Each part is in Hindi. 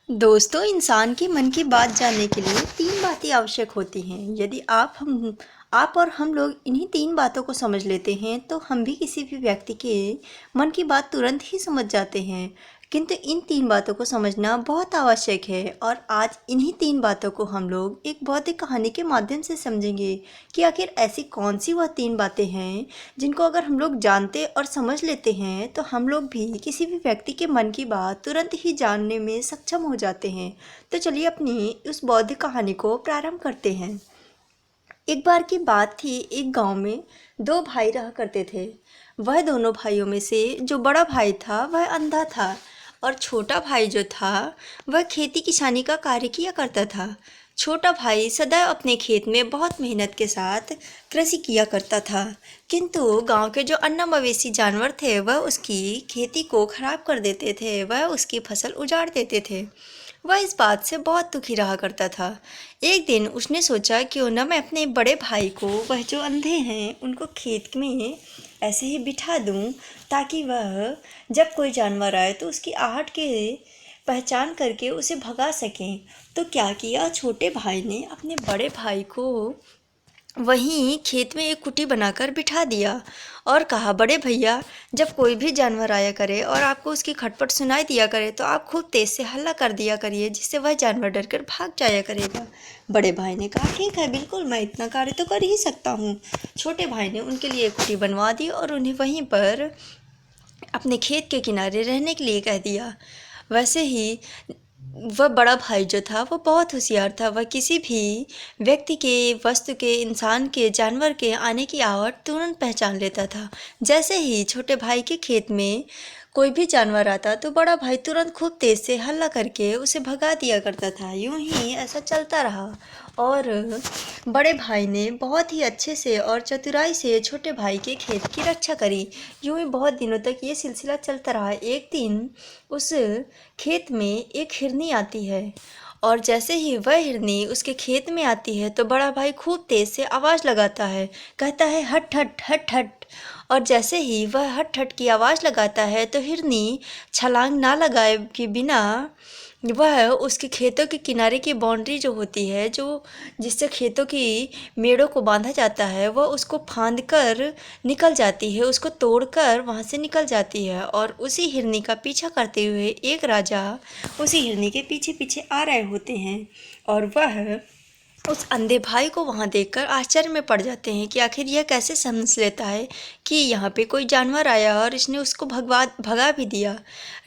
दोस्तों, इंसान के मन की बात जानने के लिए तीन बातें आवश्यक होती हैं। यदि आप और हम लोग इन्हीं तीन बातों को समझ लेते हैं तो हम भी किसी भी व्यक्ति के मन की बात तुरंत ही समझ जाते हैं। किंतु इन तीन बातों को समझना बहुत आवश्यक है और आज इन्हीं तीन बातों को हम लोग एक बौद्धिक कहानी के माध्यम से समझेंगे कि आखिर ऐसी कौन सी वह तीन बातें हैं जिनको अगर हम लोग जानते और समझ लेते हैं तो हम लोग भी किसी भी व्यक्ति के मन की बात तुरंत ही जानने में सक्षम हो जाते हैं। तो चलिए अपनी उस बौद्धिक कहानी को प्रारंभ करते हैं। एक बार की बात थी, एक गांव में दो भाई रहा करते थे। वह दोनों भाइयों में से जो बड़ा भाई था वह अंधा था और छोटा भाई जो था वह खेती किसानी का कार्य किया करता था। छोटा भाई सदैव अपने खेत में बहुत मेहनत के साथ कृषि किया करता था, किंतु गांव के जो अन्य मवेशी जानवर थे वह उसकी खेती को खराब कर देते थे, वह उसकी फसल उजाड़ देते थे। वह इस बात से बहुत दुखी रहा करता था। एक दिन उसने सोचा क्यों न मैं अपने बड़े भाई को, वह जो अंधे हैं, उनको खेत में ऐसे ही बिठा दूं ताकि वह जब कोई जानवर आए तो उसकी आहट के पहचान करके उसे भगा सकें। तो क्या किया, छोटे भाई ने अपने बड़े भाई को वहीं खेत में एक कुटी बनाकर बिठा दिया और कहा, बड़े भैया, जब कोई भी जानवर आया करे और आपको उसकी खटपट सुनाई दिया करे तो आप खूब तेज से हल्ला कर दिया करिए, जिससे वह जानवर डरकर भाग जाया करेगा। बड़े भाई ने कहा, ठीक है, बिल्कुल, मैं इतना कार्य तो कर ही सकता हूँ। छोटे भाई ने उनके लिए एक कुटी बनवा दी और उन्हें वहीं पर अपने खेत के किनारे रहने के लिए कह दिया। वैसे ही वह बड़ा भाई जो था वो बहुत होशियार था। वह किसी भी व्यक्ति के, वस्तु के, इंसान के, जानवर के आने की आहट तुरंत पहचान लेता था। जैसे ही छोटे भाई के खेत में कोई भी जानवर आता तो बड़ा भाई तुरंत खूब तेज से हल्ला करके उसे भगा दिया करता था। यूं ही ऐसा चलता रहा और बड़े भाई ने बहुत ही अच्छे से और चतुराई से छोटे भाई के खेत की रक्षा करी। यूं ही बहुत दिनों तक ये सिलसिला चलता रहा। एक दिन उस खेत में एक हिरनी आती है और जैसे ही वह हिरनी उसके खेत में आती है तो बड़ा भाई खूब तेज से आवाज़ लगाता है, कहता है, हट हट हट हट। और जैसे ही वह हट हट की आवाज़ लगाता है तो हिरनी छलांग ना लगाए के बिना वह उसके खेतों के किनारे की बाउंड्री जो होती है, जो जिससे खेतों की मेड़ों को बांधा जाता है, वह उसको फांद कर निकल जाती है, उसको तोड़कर वहाँ से निकल जाती है। और उसी हिरनी का पीछा करते हुए एक राजा उसी हिरनी के पीछे पीछे आ रहे होते हैं और वह उस अंधे भाई को वहाँ देखकर आश्चर्य में पड़ जाते हैं कि आखिर यह कैसे समझ लेता है कि यहाँ पे कोई जानवर आया और इसने उसको भगा भी दिया।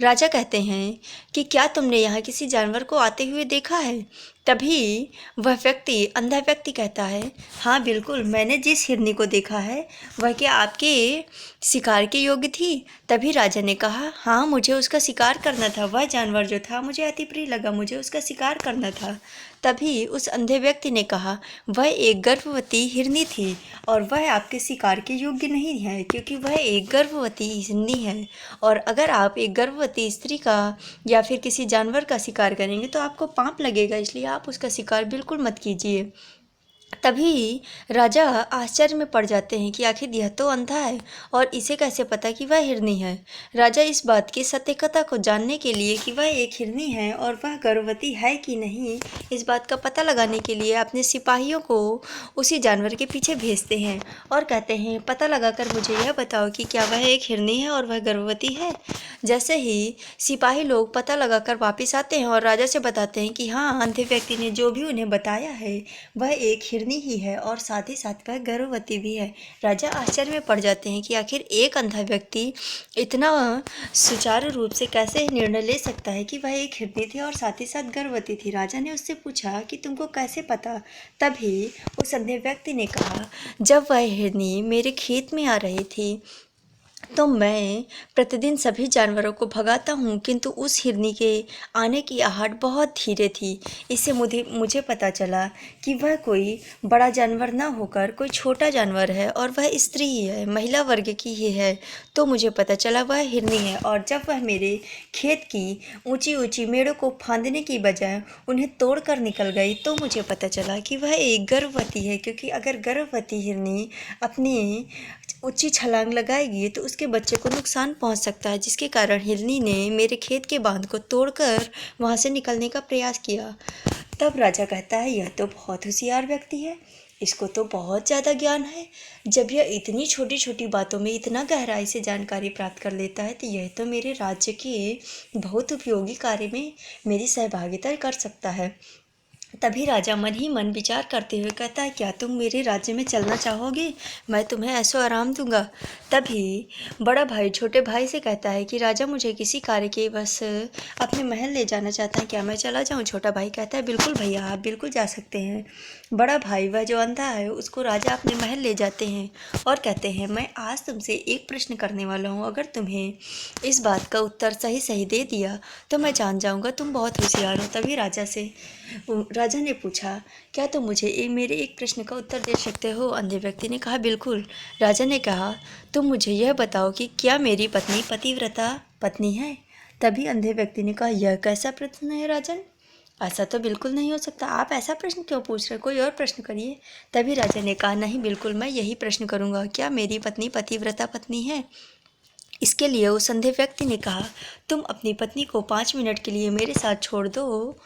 राजा कहते हैं कि क्या तुमने यहाँ किसी जानवर को आते हुए देखा है? तभी वह व्यक्ति, अंधा व्यक्ति कहता है, हाँ बिल्कुल, मैंने जिस हिरनी को देखा है वह क्या आपके शिकार के योग्य थी? तभी राजा ने कहा, हाँ, मुझे उसका शिकार करना था। वह जानवर जो था मुझे अति प्रिय लगा, मुझे उसका शिकार करना था। तभी उस अंधे व्यक्ति ने कहा, वह एक गर्भवती हिरनी थी और वह आपके शिकार के योग्य नहीं है, क्योंकि वह एक गर्भवती हिरनी है। और अगर आप एक गर्भवती स्त्री का या फिर किसी जानवर का शिकार करेंगे तो आपको पाप लगेगा, इसलिए आप उसका शिकार बिल्कुल मत कीजिए। तभी राजा आश्चर्य में पड़ जाते हैं कि आखिर यह तो अंधा है और इसे कैसे पता कि वह हिरनी है। राजा इस बात की सत्यता को जानने के लिए कि वह एक हिरनी है और वह गर्भवती है कि नहीं, इस बात का पता लगाने के लिए अपने सिपाहियों को उसी जानवर के पीछे भेजते हैं और कहते हैं, पता लगाकर मुझे यह बताओ कि क्या वह एक हिरनी है और वह गर्भवती है। जैसे ही सिपाही लोग पता लगाकर वापस आते हैं और राजा से बताते हैं कि हाँ, अंधे व्यक्ति ने जो भी उन्हें बताया है वह एक हिरनी ही है और साथ ही साथ वह गर्भवती भी है। राजा आश्चर्य में पड़ जाते हैं कि आखिर एक अंधा व्यक्ति इतना सुचारू रूप से कैसे निर्णय ले सकता है कि वह एक हिरनी थी और साथ ही साथ गर्भवती थी। राजा ने उससे पूछा कि तुमको कैसे पता? तभी उस अंधे व्यक्ति ने कहा, जब वह हिरनी मेरे खेत में आ रही थी तो मैं प्रतिदिन सभी जानवरों को भगाता हूँ, किंतु उस हिरनी के आने की आहट बहुत धीरे थी। इससे मुझे पता चला कि वह कोई बड़ा जानवर न होकर कोई छोटा जानवर है और वह स्त्री ही है, महिला वर्ग की ही है। तो मुझे पता चला वह हिरनी है और जब वह मेरे खेत की ऊंची ऊंची मेड़ों को फांदने की बजाय उन्हें तोड़कर निकल गई तो मुझे पता चला कि वह एक गर्भवती है, क्योंकि अगर गर्भवती हिरनी अपने ऊंची छलांग लगाएगी तो उसके बच्चे को नुकसान पहुंच सकता है, जिसके कारण हिरनी ने मेरे खेत के बांध को तोड़कर वहां से निकलने का प्रयास किया। तब राजा कहता है, यह तो बहुत होशियार व्यक्ति है, इसको तो बहुत ज़्यादा ज्ञान है। जब यह इतनी छोटी छोटी बातों में इतना गहराई से जानकारी प्राप्त कर लेता है तो यह तो मेरे राज्य के बहुत उपयोगी कार्य में मेरी सहभागिता कर सकता है। तभी राजा मन ही मन विचार करते हुए कहता है, क्या तुम मेरे राज्य में चलना चाहोगे? मैं तुम्हें ऐशो आराम दूंगा। तभी बड़ा भाई छोटे भाई से कहता है कि राजा मुझे किसी कार्य के बस अपने महल ले जाना चाहता है, क्या मैं चला जाऊं? छोटा भाई कहता है, बिल्कुल भैया, आप बिल्कुल जा सकते हैं। बड़ा भाई वह जो अंधा है उसको राजा अपने महल ले जाते हैं और कहते हैं, मैं आज तुमसे एक प्रश्न करने वाला हूँ, अगर तुम्हें इस बात का उत्तर सही सही दे दिया तो मैं जान जाऊँगा तुम बहुत होशियार हो। तभी राजा ने पूछा, क्या तुम मुझे मेरे एक प्रश्न का उत्तर दे सकते हो? अंधे व्यक्ति ने कहा, बिल्कुल। राजा ने कहा, तुम मुझे यह बताओ कि क्या मेरी पत्नी पतिव्रता पत्नी है? तभी अंधे व्यक्ति ने कहा, यह कैसा प्रश्न है राजन? ऐसा तो बिल्कुल नहीं हो सकता, आप ऐसा प्रश्न क्यों पूछ रहे, कोई और प्रश्न करिए। तभी राजा ने कहा, नहीं, बिल्कुल मैं यही प्रश्न करूँगा, क्या मेरी पत्नी पतिव्रता पत्नी है? इसके लिए उस अंधे व्यक्ति ने कहा, तुम अपनी पत्नी को 5 मिनट के लिए मेरे साथ छोड़ दो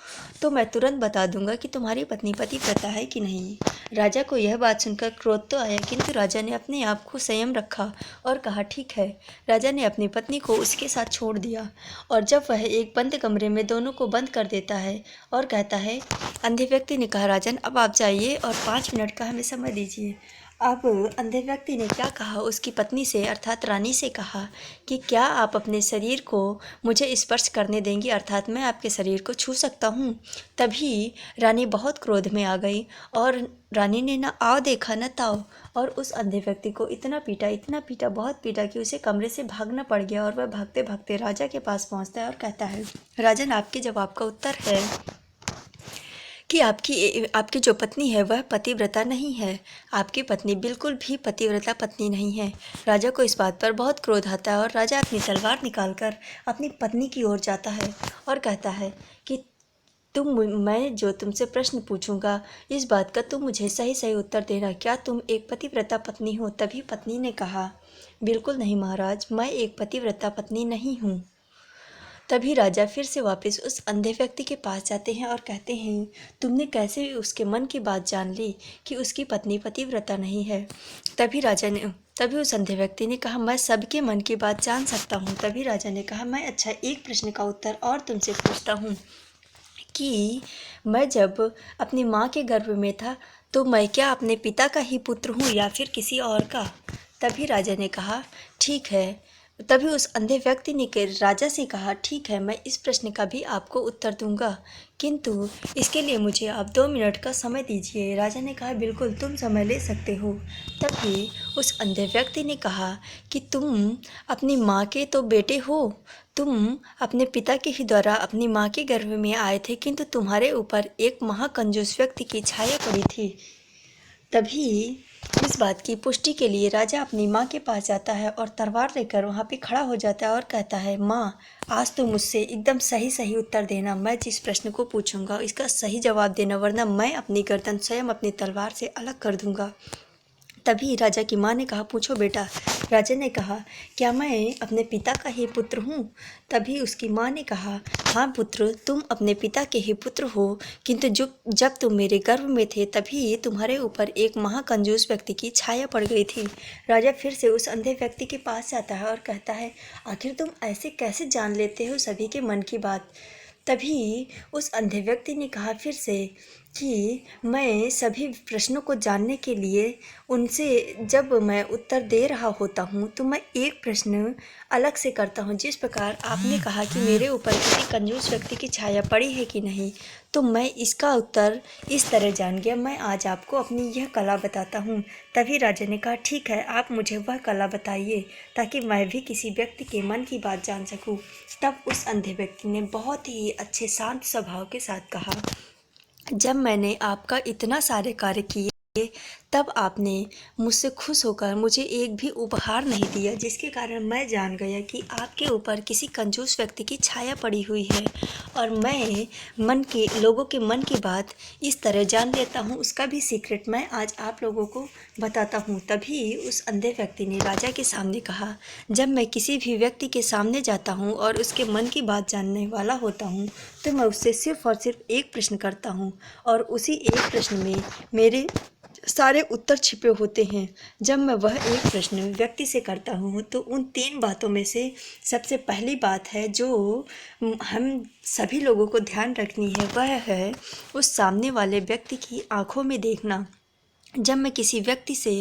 तो मैं तुरंत बता दूंगा कि तुम्हारी पत्नी पतिव्रता है कि नहीं। राजा को यह बात सुनकर क्रोध तो आया, किंतु राजा ने अपने आप को संयम रखा और कहा, ठीक है। राजा ने अपनी पत्नी को उसके साथ छोड़ दिया और जब वह एक बंद कमरे में दोनों को बंद कर देता है और कहता है, अंधे व्यक्ति ने कहा, राजन अब आप जाइए और 5 मिनट का हमें समय दीजिए। अब अंधे व्यक्ति ने क्या कहा, उसकी पत्नी से अर्थात रानी से कहा कि क्या आप अपने शरीर को मुझे स्पर्श करने देंगी, अर्थात मैं आपके शरीर को छू सकता हूँ? तभी रानी बहुत क्रोध में आ गई और रानी ने ना आओ देखा न ताओ और उस अंधे व्यक्ति को इतना पीटा, बहुत पीटा कि उसे कमरे से भागना पड़ गया और वह भागते भागते राजा के पास पहुँचता है और कहता है, राजन, आपके जवाब का उत्तर है कि आपकी जो पत्नी है वह पतिव्रता नहीं है। आपकी पत्नी बिल्कुल भी पतिव्रता पत्नी नहीं है। राजा को इस बात पर बहुत क्रोध आता है और राजा अपनी तलवार निकालकर अपनी पत्नी की ओर जाता है और कहता है कि मैं जो तुमसे प्रश्न पूछूंगा इस बात का तुम मुझे सही सही उत्तर देना, क्या तुम एक पतिव्रता पत्नी हो? तभी पत्नी ने कहा, बिल्कुल नहीं महाराज, मैं एक पतिव्रता पत्नी नहीं हूँ। तभी राजा फिर से वापस उस अंधे व्यक्ति के पास जाते हैं और कहते हैं, तुमने कैसे उसके मन की बात जान ली कि उसकी पत्नी पतिव्रता नहीं है? तभी उस अंधे व्यक्ति ने कहा, मैं सबके मन की बात जान सकता हूँ। तभी राजा ने कहा, मैं अच्छा एक प्रश्न का उत्तर और तुमसे पूछता हूँ कि मैं जब अपनी माँ के गर्भ में था तो मैं क्या अपने पिता का ही पुत्र हूँ या फिर किसी और का? तभी राजा ने कहा, ठीक है। तभी उस अंधे व्यक्ति ने राजा से कहा, ठीक है, मैं इस प्रश्न का भी आपको उत्तर दूंगा, किंतु इसके लिए मुझे आप 2 मिनट का समय दीजिए। राजा ने कहा, बिल्कुल, तुम समय ले सकते हो। तभी उस अंधे व्यक्ति ने कहा कि तुम अपनी माँ के तो बेटे हो, तुम अपने पिता के ही द्वारा अपनी माँ के गर्भ में आए थे, किंतु तुम्हारे ऊपर एक महाकंजूस व्यक्ति की छाया पड़ी थी। तभी इस बात की पुष्टि के लिए राजा अपनी माँ के पास जाता है और तलवार लेकर वहाँ पे खड़ा हो जाता है और कहता है, माँ, आज तो मुझसे एकदम सही सही उत्तर देना, मैं जिस प्रश्न को पूछूंगा इसका सही जवाब देना, वरना मैं अपनी गर्दन स्वयं अपनी तलवार से अलग कर दूंगा। तभी राजा की माँ ने कहा, पूछो बेटा। राजा ने कहा, क्या मैं अपने पिता का ही पुत्र हूँ? तभी उसकी माँ ने कहा, हाँ पुत्र, तुम अपने पिता के ही पुत्र हो, किंतु जब तुम मेरे गर्भ में थे तभी तुम्हारे ऊपर एक महाकंजूस व्यक्ति की छाया पड़ गई थी। राजा फिर से उस अंधे व्यक्ति के पास जाता है और कहता है, आखिर तुम ऐसे कैसे जान लेते हो सभी के मन की बात? तभी उस अंधे व्यक्ति ने कहा फिर से कि मैं सभी प्रश्नों को जानने के लिए उनसे जब मैं उत्तर दे रहा होता हूँ तो मैं एक प्रश्न अलग से करता हूँ। जिस प्रकार आपने कहा कि मेरे ऊपर किसी कंजूस व्यक्ति की छाया पड़ी है कि नहीं, तो मैं इसका उत्तर इस तरह जान गया। मैं आज आपको अपनी यह कला बताता हूँ। तभी राजा ने कहा, ठीक है, आप मुझे वह कला बताइए ताकि मैं भी किसी व्यक्ति के मन की बात जान सकूँ। तब उस अंधे व्यक्ति ने बहुत ही अच्छे शांत स्वभाव के साथ कहा, जब मैंने आपका इतना सारे कार्य किए तब आपने मुझसे खुश होकर मुझे एक भी उपहार नहीं दिया, जिसके कारण मैं जान गया कि आपके ऊपर किसी कंजूस व्यक्ति की छाया पड़ी हुई है। और मैं लोगों के मन की बात इस तरह जान लेता हूँ, उसका भी सीक्रेट मैं आज आप लोगों को बताता हूँ। तभी उस अंधे व्यक्ति ने राजा के सामने कहा, जब मैं किसी भी व्यक्ति के सामने जाता हूँ और उसके मन की बात जानने वाला होता हूँ, तो मैं उससे सिर्फ और सिर्फ एक प्रश्न करता हूँ, और उसी एक प्रश्न में मेरे सारे उत्तर छिपे होते हैं। जब मैं वह एक प्रश्न व्यक्ति से करता हूँ, तो उन 3 बातों में से सबसे पहली बात है जो हम सभी लोगों को ध्यान रखनी है, वह है उस सामने वाले व्यक्ति की आंखों में देखना। जब मैं किसी व्यक्ति से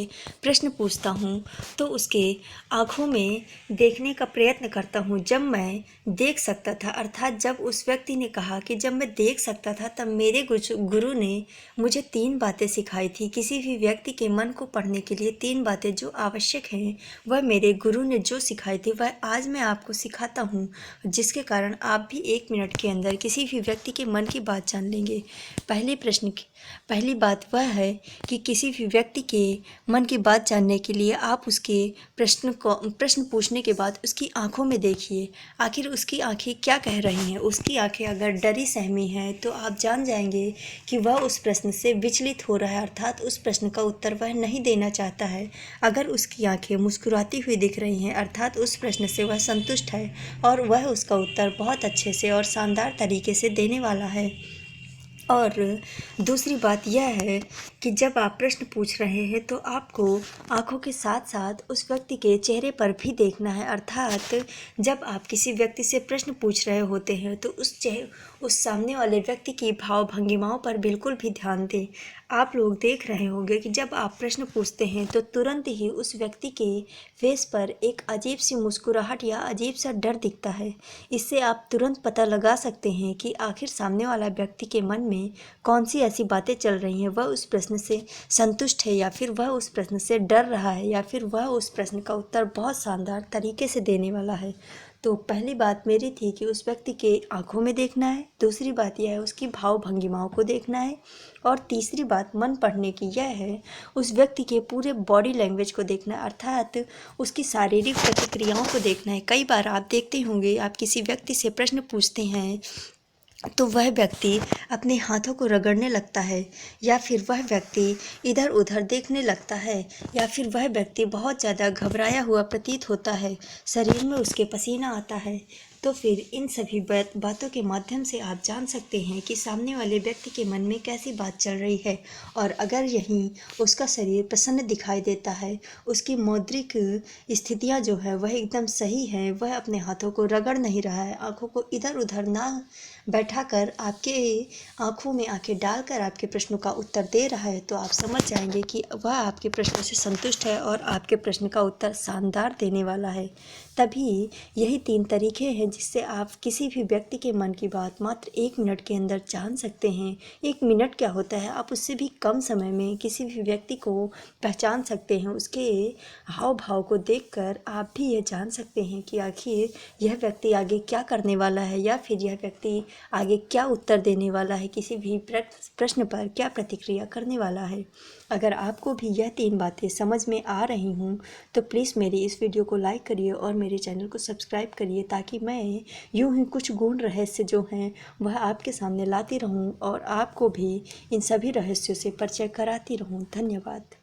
प्रश्न पूछता हूँ, तो उसके आँखों में देखने का प्रयत्न करता हूँ। जब मैं देख सकता था, अर्थात जब उस व्यक्ति ने कहा कि जब मैं देख सकता था, तब मेरे गुरु ने मुझे 3 बातें सिखाई थी। किसी भी व्यक्ति के मन को पढ़ने के लिए 3 बातें जो आवश्यक हैं, वह मेरे गुरु ने जो सिखाई थी, वह आज मैं आपको सिखाता हूँ, जिसके कारण आप भी 1 मिनट के अंदर किसी भी व्यक्ति के मन की बात जान लेंगे। पहली बात वह है कि किसी भी व्यक्ति के मन की बात जानने के लिए आप उसके प्रश्न पूछने के बाद उसकी आंखों में देखिए, आखिर उसकी आंखें क्या कह रही हैं। उसकी आंखें अगर डरी सहमी हैं, तो आप जान जाएंगे कि वह उस प्रश्न से विचलित हो रहा है, अर्थात उस प्रश्न का उत्तर वह नहीं देना चाहता है। अगर उसकी आंखें मुस्कुराती हुई दिख रही हैं, अर्थात उस प्रश्न से वह संतुष्ट है और वह उसका उत्तर बहुत अच्छे से और शानदार तरीके से देने वाला है। और दूसरी बात यह है कि जब आप प्रश्न पूछ रहे हैं, तो आपको आंखों के साथ साथ उस व्यक्ति के चेहरे पर भी देखना है, अर्थात जब आप किसी व्यक्ति से प्रश्न पूछ रहे होते हैं, तो उस सामने वाले व्यक्ति की भाव भंगिमाओं पर बिल्कुल भी ध्यान दें। आप लोग देख रहे होंगे कि जब आप प्रश्न पूछते हैं, तो तुरंत ही उस व्यक्ति के फेस पर एक अजीब सी मुस्कुराहट या अजीब सा डर दिखता है। इससे आप तुरंत पता लगा सकते हैं कि आखिर सामने वाला व्यक्ति के मन में कौन सी ऐसी बातें चल रही हैं। वह उस प्रश्न से संतुष्ट है, या फिर वह उस प्रश्न से डर रहा है, या फिर वह उस प्रश्न का उत्तर बहुत शानदार तरीके से देने वाला है। तो पहली बात मेरी थी कि उस व्यक्ति के आंखों में देखना है, दूसरी बात यह है उसकी भाव भंगिमाओं को देखना है, और तीसरी बात मन पढ़ने की यह है उस व्यक्ति के पूरे बॉडी लैंग्वेज को देखना है, अर्थात उसकी शारीरिक प्रतिक्रियाओं को देखना है। कई बार आप देखते होंगे, आप किसी व्यक्ति से प्रश्न पूछते हैं, तो वह व्यक्ति अपने हाथों को रगड़ने लगता है, या फिर वह व्यक्ति इधर उधर देखने लगता है, या फिर वह व्यक्ति बहुत ज़्यादा घबराया हुआ प्रतीत होता है, शरीर में उसके पसीना आता है। तो फिर इन सभी बातों के माध्यम से आप जान सकते हैं कि सामने वाले व्यक्ति के मन में कैसी बात चल रही है। और अगर यहीं उसका शरीर प्रसन्न दिखाई देता है, उसकी मौद्रिक स्थितियाँ जो है वह एकदम सही है, वह अपने हाथों को रगड़ नहीं रहा है, आँखों को इधर उधर ना बैठाकर आपके आंखों में आंखें डालकर आपके प्रश्नों का उत्तर दे रहा है, तो आप समझ जाएंगे कि वह आपके प्रश्नों से संतुष्ट है और आपके प्रश्न का उत्तर शानदार देने वाला है। तभी यही 3 तरीके हैं जिससे आप किसी भी व्यक्ति के मन की बात मात्र 1 मिनट के अंदर जान सकते हैं। 1 मिनट क्या होता है, आप उससे भी कम समय में किसी भी व्यक्ति को पहचान सकते हैं। उसके हाव भाव को देखकर आप भी ये जान सकते हैं कि आखिर यह व्यक्ति आगे क्या करने वाला है, या फिर यह व्यक्ति आगे क्या उत्तर देने वाला है, किसी भी प्रश्न पर क्या प्रतिक्रिया करने वाला है। अगर आपको भी यह 3 बातें समझ में आ रही हूँ, तो प्लीज़ मेरी इस वीडियो को लाइक करिए और मेरे चैनल को सब्सक्राइब करिए, ताकि मैं यूं ही कुछ गूढ़ रहस्य जो हैं वह आपके सामने लाती रहूं और आपको भी इन सभी रहस्यों से परिचय कराती रहूं। धन्यवाद।